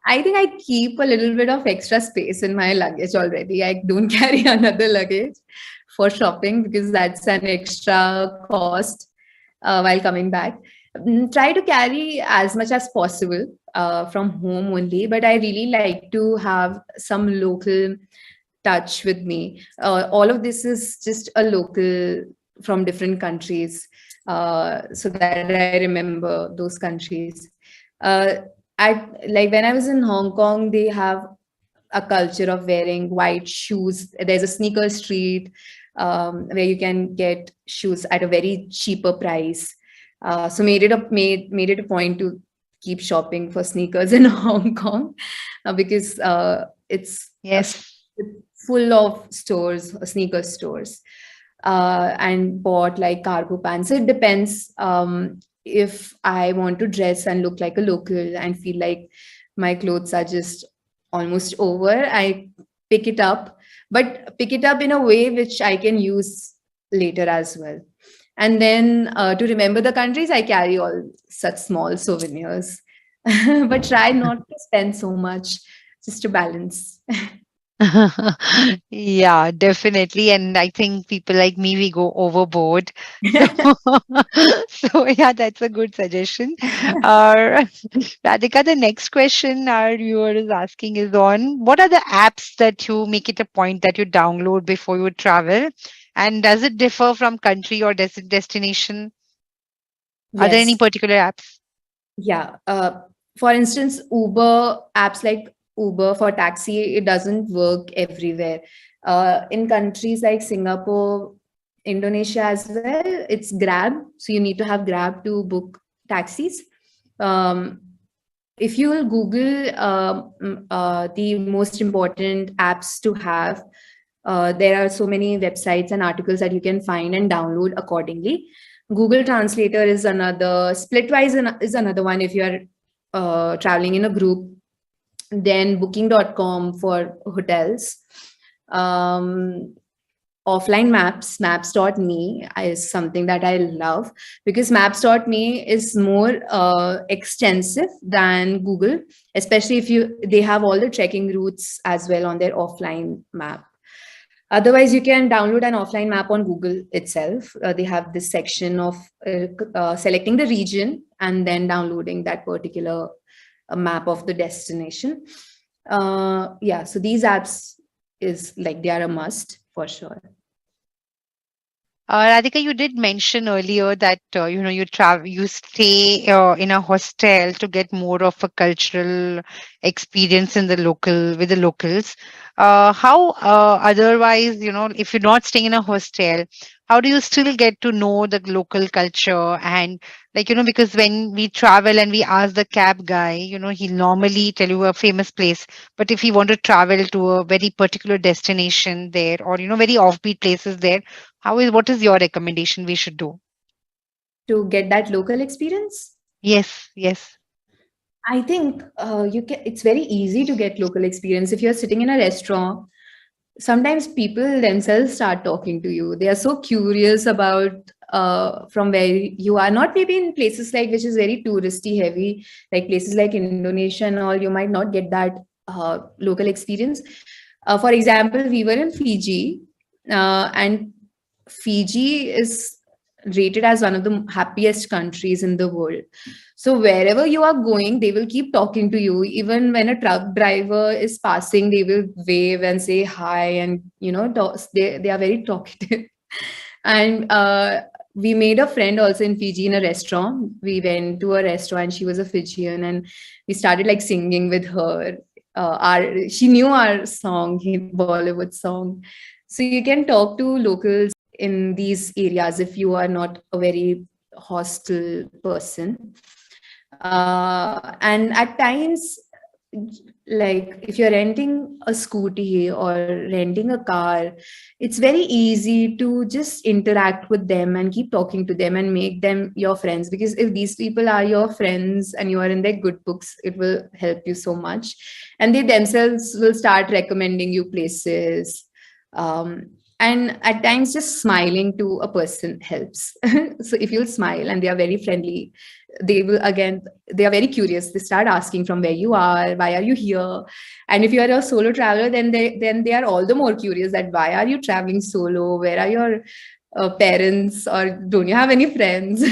Speaker 2: I think I keep a little bit of extra space in my luggage already. I don't carry another luggage for shopping because that's an extra cost while coming back. Try to carry as much as possible from home only, but I really like to have some local touch with me. All of this is just a local from different countries, so that I remember those countries. Uh, like when I was in Hong Kong, they have a culture of wearing white shoes. There's a sneaker street where you can get shoes at a very cheaper price. So made it a point to keep shopping for sneakers in Hong Kong because it's
Speaker 1: Yes.
Speaker 2: full of stores, sneaker stores, and bought like cargo pants. So it depends. If I want to dress and look like a local and feel like my clothes are just almost over, I pick it up, but pick it up in a way which I can use later as well. And then to remember the countries, I carry all such small souvenirs, but try not to spend so much just to balance.
Speaker 1: Yeah, definitely. And I think people like me, we go overboard. So, so yeah, that's a good suggestion. Radhika, the next question our viewer is asking is on what are the apps that you make it a point that you download before you travel? And does it differ from country or destination? Are there any
Speaker 2: Yes.
Speaker 1: particular apps?
Speaker 2: Yeah. For instance, Uber apps like Uber for taxi, it doesn't work everywhere. In countries like Singapore, Indonesia as well, it's Grab. So you need to have Grab to book taxis. Um, if you will Google the most important apps to have, there are so many websites and articles that you can find and download accordingly. Google Translator is another. Splitwise is another one if you are traveling in a group. Then Booking.com for hotels. Um, Offline maps, maps.me is something that I love because maps.me is more extensive than Google, especially if you they have all the trekking routes as well on their offline map. Otherwise, you can download an offline map on Google itself. They have this section of selecting the region and then downloading that particular map of the destination. Yeah, so these apps is like they are a must for sure.
Speaker 1: Radhika, you did mention earlier that you travel, you stay in a hostel to get more of a cultural experience in the local with the locals. How otherwise, if you're not staying in a hostel, how do you still get to know the local culture? And like because when we travel and we ask the cab guy, he'll normally tell you a famous place. But if you want to travel to a very particular destination there, or very offbeat places there, what is your recommendation we should do?
Speaker 2: To get that local experience,
Speaker 1: Yes, yes.
Speaker 2: I think you can. It's very easy to get local experience if you're sitting in a restaurant. Sometimes people themselves start talking to you. They are so curious about from where you are. Not maybe in places like which is very touristy heavy, like places like Indonesia and all. You might not get that local experience. For example, we were in Fiji, and Fiji is rated as one of the happiest countries in the world. So wherever you are going, they will keep talking to you. Even when a truck driver is passing, they will wave and say hi, and they are very talkative. And we made a friend also in Fiji in a restaurant. We went to a restaurant. She was a Fijian, and we started like singing with her. Our She knew our song, Bollywood song. So you can talk to locals in these areas if you are not a very hostile person. And at times like if you're renting a scooty or renting a car, it's very easy to just interact with them and keep talking to them and make them your friends, because if these people are your friends and you are in their good books, it will help you so much, and they themselves will start recommending you places. And at times just smiling to a person helps. So if you'll smile and they are very friendly, they will again, they are very curious, they start asking from where you are, why are you here. And if you are a solo traveler, then they are all the more curious that why are you traveling solo, where are your parents, or don't you have any friends.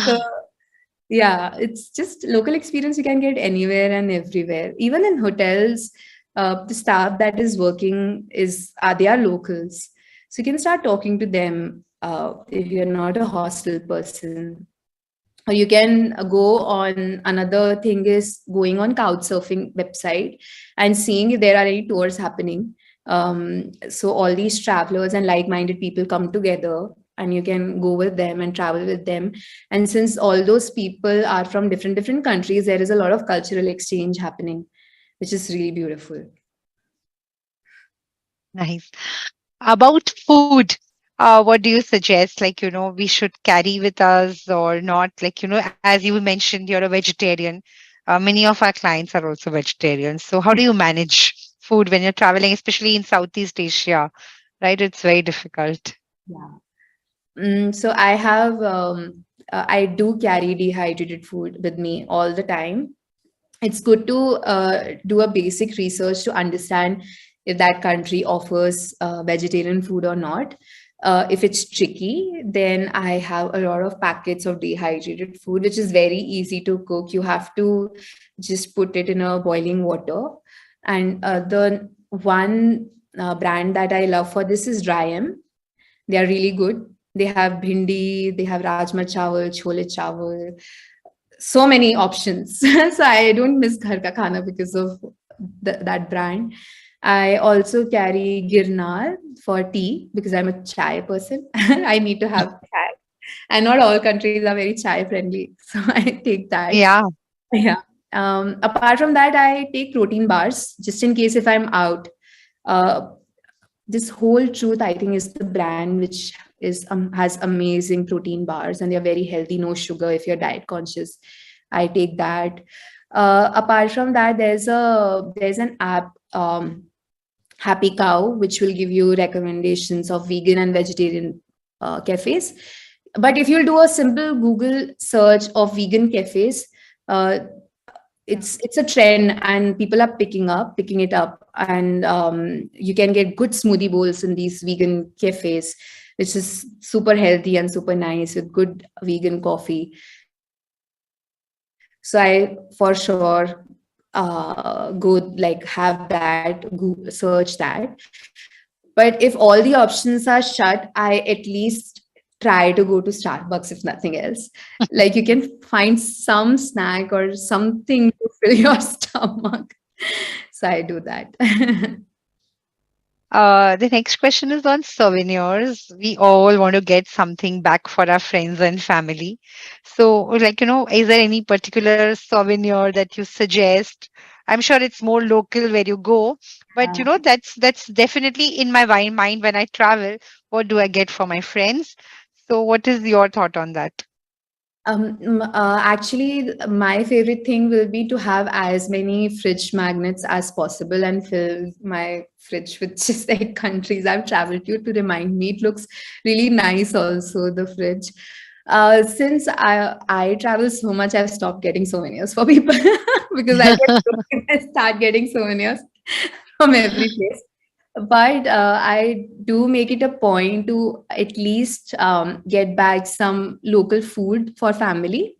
Speaker 2: So yeah, it's just local experience you can get anywhere and everywhere. Even in hotels, the staff that is working is they are locals, so you can start talking to them if you're not a hostel person. Or you can go on, another thing is going on couchsurfing website and seeing if there are any tours happening. So all these travelers and like-minded people come together, and you can go with them and travel with them. And since all those people are from different countries, there is a lot of cultural exchange happening, which is really beautiful.
Speaker 1: Nice. About food, what do you suggest? Like, we should carry with us or not? Like, as you mentioned, you're a vegetarian. Many of our clients are also vegetarians. So, how do you manage food when you're traveling, especially in Southeast Asia? Right? It's very difficult.
Speaker 2: Yeah. So I do carry dehydrated food with me all the time. It's good to do a basic research to understand if that country offers vegetarian food or not. If it's tricky, then I have a lot of packets of dehydrated food, which is very easy to cook. You have to just put it in a boiling water. And the one brand that I love for this is Dryam. They are really good. They have bhindi, they have rajma chawal, chole chawal, so many options. So I don't miss ghar ka khana because of that brand. I also carry Girnar for tea because I'm a chai person. I need to have chai. And not all countries are very chai friendly. So I take that.
Speaker 1: Yeah.
Speaker 2: Yeah. Apart from that, I take protein bars just in case if I'm out. Uh, this whole truth, I think, is the brand which is has amazing protein bars, and they're very healthy, no sugar if you're diet conscious. I take that. Apart from that, there's an app, Happy Cow, which will give you recommendations of vegan and vegetarian cafes. But if you'll do a simple Google search of vegan cafes, uh, it's a trend and people are picking it up, and you can get good smoothie bowls in these vegan cafes, which is super healthy and super nice with good vegan coffee. So I for sure go like have that, search that. But if all the options are shut, I at least try to go to Starbucks if nothing else. Like you can find some snack or something to fill your stomach. So I do that.
Speaker 1: The next question is on souvenirs. We all want to get something back for our friends and family. So, like, is there any particular souvenir that you suggest? I'm sure it's more local where you go, but that's definitely in my mind when I travel. What do I get for my friends? So, what is your thought on that?
Speaker 2: Actually, my favorite thing will be to have as many fridge magnets as possible and fill my fridge with just like countries I've traveled to remind me. It looks really nice also, the fridge. Since I travel so much, I've stopped getting souvenirs for people because I get broke if I start getting souvenirs from every place. But I do make it a point to at least get back some local food for family,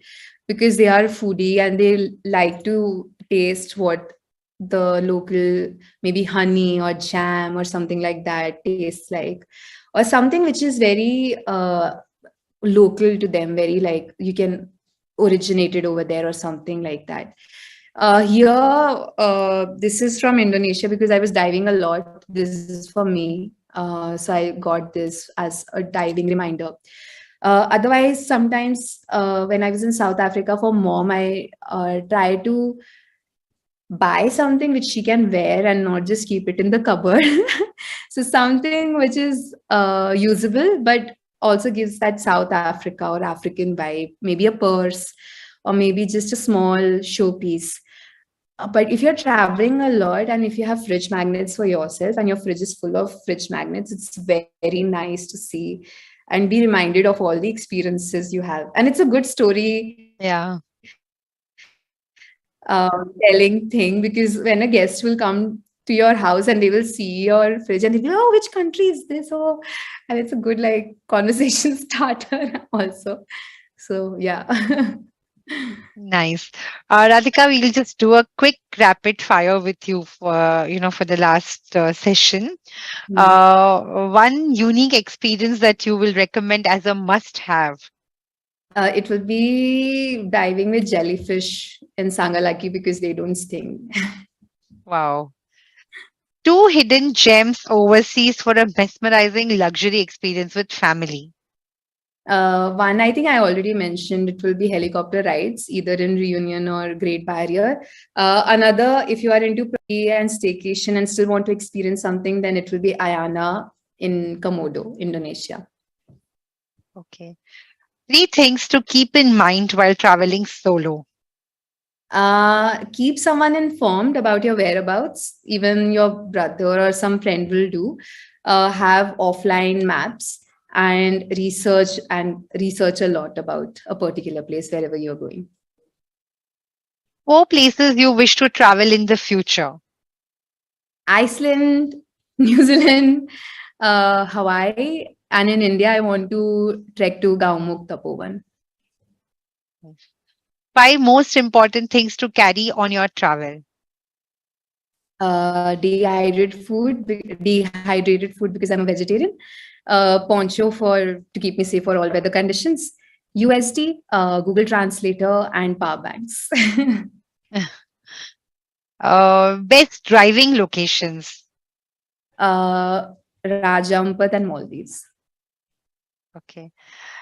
Speaker 2: because they are foodie and they like to taste what the local, maybe honey or jam or something like that tastes like, or something which is very local to them, very like you can originate it over there or something like that. Here, this is from Indonesia because I was diving a lot. This is for me. So I got this as a diving reminder. Otherwise, sometimes when I was in South Africa for mom, I try to buy something which she can wear and not just keep it in the cupboard. So something which is usable, but also gives that South Africa or African vibe, maybe a purse or maybe just a small showpiece. But if you're traveling a lot and if you have fridge magnets for yourself and your fridge is full of fridge magnets, it's very nice to see and be reminded of all the experiences you have. And it's a good
Speaker 1: Yeah.
Speaker 2: telling thing, because when a guest will come to your house and they will see your fridge and they'll be, oh, which country is this? Oh, and it's a good like conversation starter also. So yeah.
Speaker 1: Nice. Radhika, we'll just do a quick rapid fire with you for, for the last session. One unique experience that you will recommend as a must have.
Speaker 2: It will be diving with jellyfish in Sangalaki because they don't sting.
Speaker 1: Wow. Two hidden gems overseas for a mesmerizing luxury experience with family.
Speaker 2: One, I think I already mentioned, it will be helicopter rides, either in Reunion or Great Barrier. Another, if you are into party and staycation and still want to experience something, then it will be Ayana in Komodo, Indonesia.
Speaker 1: Okay. Three things to keep in mind while traveling solo.
Speaker 2: Keep someone informed about your whereabouts. Even your brother or some friend will do. Have offline maps and research a lot about a particular place wherever you're going.
Speaker 1: Four places you wish to travel in the future.
Speaker 2: Iceland, New Zealand, Hawaii, and in India, I want to trek to Gaumuk Tapovan.
Speaker 1: Five most important things to carry on your travel.
Speaker 2: Dehydrated food because I'm a vegetarian. Poncho for to keep me safe for all weather conditions. USD, Google Translator, and power banks.
Speaker 1: Best driving locations.
Speaker 2: Rajampat and Maldives.
Speaker 1: Okay.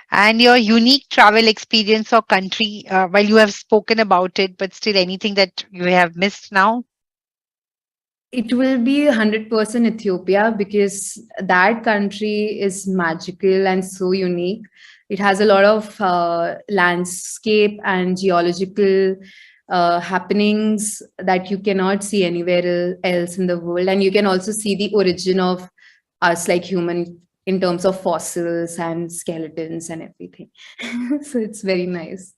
Speaker 1: And your unique travel experience or country, while you have spoken about it, but still anything that you have missed now?
Speaker 2: It will be 100% Ethiopia because that country is magical and so unique. It has a lot of landscape and geological happenings that you cannot see anywhere else in the world. And you can also see the origin of us, like human, in terms of fossils and skeletons and everything. So it's very nice.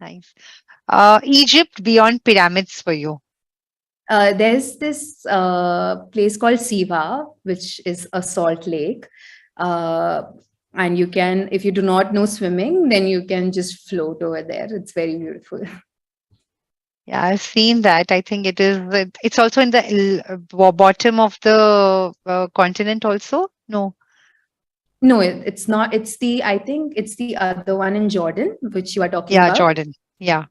Speaker 1: Nice. Egypt beyond pyramids for you.
Speaker 2: There's this place called Siva, which is a salt lake. Uh, and you can, if you do not know swimming, then you can just float over there. It's very beautiful.
Speaker 1: Yeah, I've seen that. I think it's also in the bottom of the continent also. No.
Speaker 2: No, it's not. I think it's the other one in Jordan, which you are talking
Speaker 1: Yeah,
Speaker 2: about.
Speaker 1: Jordan. Yeah.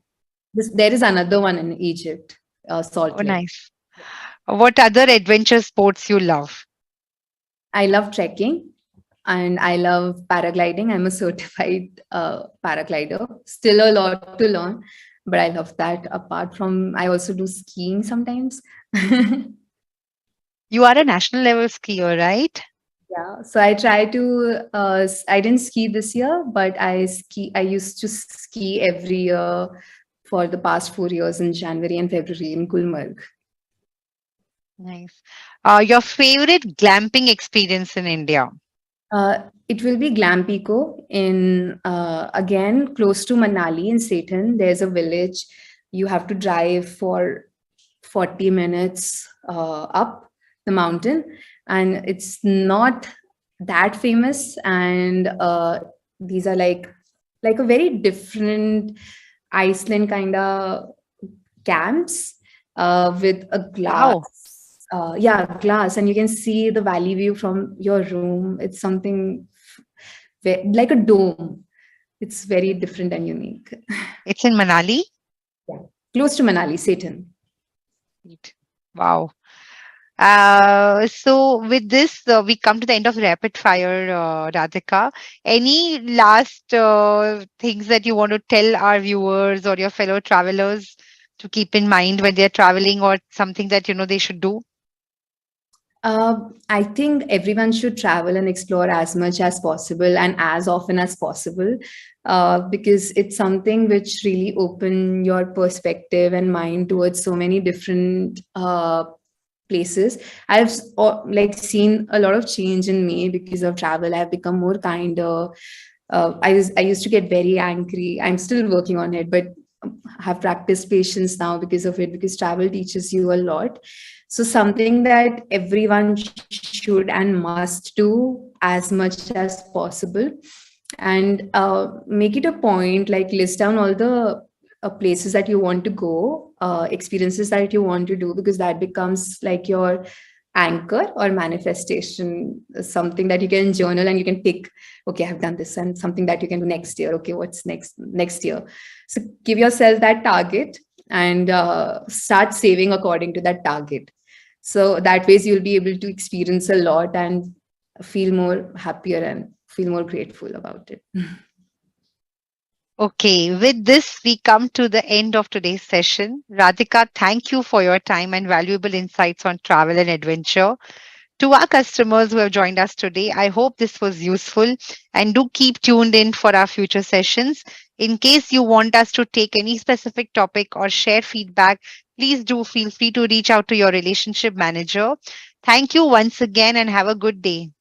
Speaker 2: There is another one in Egypt,
Speaker 1: Oh,
Speaker 2: Salt Lake.
Speaker 1: nice. What other adventure sports you love?
Speaker 2: I love trekking and I love paragliding. I'm a certified paraglider. Still a lot to learn, but I love that. Apart from, I also do skiing sometimes.
Speaker 1: You are a national level skier, right?
Speaker 2: Yeah, so I try to. I didn't ski this year, but I ski. I used to ski every year for the past 4 years in January and February in Gulmarg.
Speaker 1: Nice. Your favorite glamping experience in India?
Speaker 2: It will be Glampico in again close to Manali in Satan. There's a village. You have to drive for 40 minutes up the mountain, and it's not that famous. And these are like a very different Iceland kind of camps with a glass.
Speaker 1: Wow.
Speaker 2: Yeah, glass, and you can see the valley view from your room. It's something like a dome. It's very different and unique.
Speaker 1: It's in Manali?
Speaker 2: Yeah. Close to Manali, Satan.
Speaker 1: Right. Wow. So with this, we come to the end of rapid fire, Radhika. Any last things that you want to tell our viewers or your fellow travelers to keep in mind when they're traveling, or something that they should do?
Speaker 2: I think everyone should travel and explore as much as possible and as often as possible, because it's something which really open your perspective and mind towards so many different places. Like seen a lot of change in me because of travel. I've become more kinder. I used to get very angry. I'm still working on it, but have practiced patience now because of it, because travel teaches you a lot. So something that everyone should and must do as much as possible, and make it a point, like list down all the places that you want to go, experiences that you want to do, because that becomes like your anchor or manifestation, something that you can journal and you can pick, okay, I've done this, and something that you can do next year. Okay, what's next year? So give yourself that target and start saving according to that target. So that ways you'll be able to experience a lot and feel more happier and feel more grateful about it.
Speaker 1: Okay, with this, we come to the end of today's session. Radhika, thank you for your time and valuable insights on travel and adventure. To our customers who have joined us today, I hope this was useful, and do keep tuned in for our future sessions. In case you want us to take any specific topic or share feedback, please do feel free to reach out to your relationship manager. Thank you once again and have a good day.